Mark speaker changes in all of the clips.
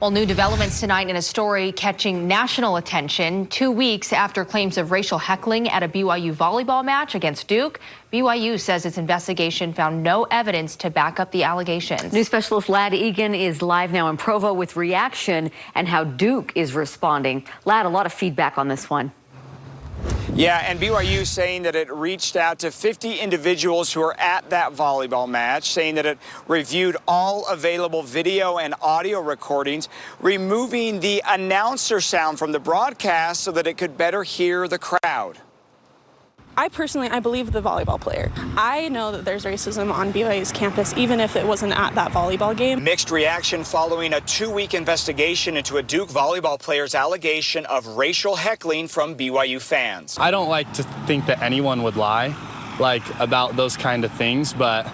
Speaker 1: Well, new developments tonight in a story catching national attention. 2 weeks after claims of racial heckling at a BYU volleyball match against Duke, BYU says its investigation found no evidence to back up the allegations.
Speaker 2: News specialist Ladd Egan is live now in Provo with reaction and how Duke is responding. Ladd, a lot of feedback on this one.
Speaker 3: Yeah, and BYU saying that it reached out to 50 individuals who were at that volleyball match, saying that it reviewed all available video and audio recordings, removing the announcer sound from the broadcast so that it could better hear the crowd.
Speaker 4: I believe the volleyball player. I know that there's racism on BYU's campus, even if it wasn't at that volleyball game.
Speaker 3: Mixed reaction following a 2-week investigation into a Duke volleyball player's allegation of racial heckling from BYU fans.
Speaker 5: I don't like to think that anyone would lie, about those kind of things, but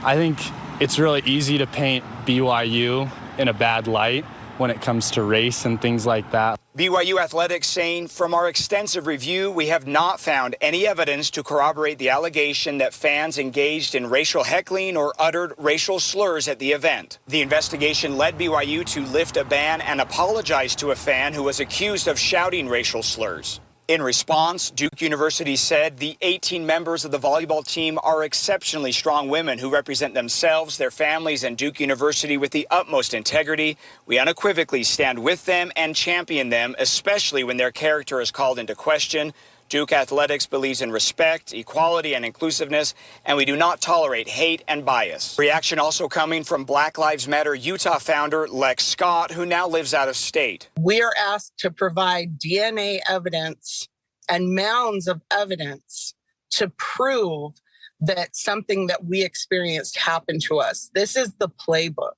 Speaker 5: I think it's really easy to paint BYU in a bad light when it comes to race and things like that.
Speaker 3: BYU Athletics saying, from our extensive review, we have not found any evidence to corroborate the allegation that fans engaged in racial heckling or uttered racial slurs at the event. The investigation led BYU to lift a ban and apologize to a fan who was accused of shouting racial slurs. In response, Duke University said the 18 members of the volleyball team are exceptionally strong women who represent themselves, their families, and Duke University with the utmost integrity. We unequivocally stand with them and champion them, especially when their character is called into question. Duke Athletics believes in respect, equality, and inclusiveness, and we do not tolerate hate and bias. Reaction also coming from Black Lives Matter Utah founder Lex Scott, who now lives out of state.
Speaker 6: We are asked to provide DNA evidence and mounds of evidence to prove that something that we experienced happened to us. This is the playbook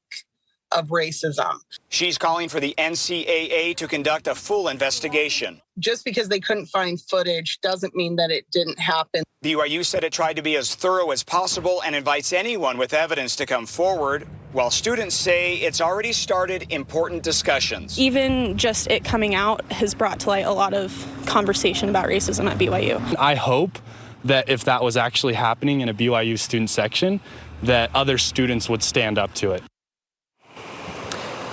Speaker 6: of racism.
Speaker 3: She's calling for the NCAA to conduct a full investigation.
Speaker 6: Just because they couldn't find footage doesn't mean that it didn't happen.
Speaker 3: BYU said it tried to be as thorough as possible and invites anyone with evidence to come forward, while students say it's already started important discussions.
Speaker 4: Even just it coming out has brought to light a lot of conversation about racism at BYU.
Speaker 5: I hope that if that was actually happening in a BYU student section, that other students would stand up to it.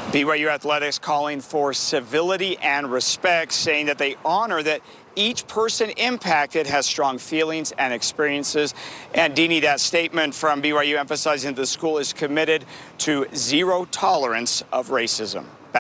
Speaker 3: BYU Athletics calling for civility and respect, saying that they honor that each person impacted has strong feelings and experiences. And Deanie, that statement from BYU emphasizing the school is committed to zero tolerance of racism.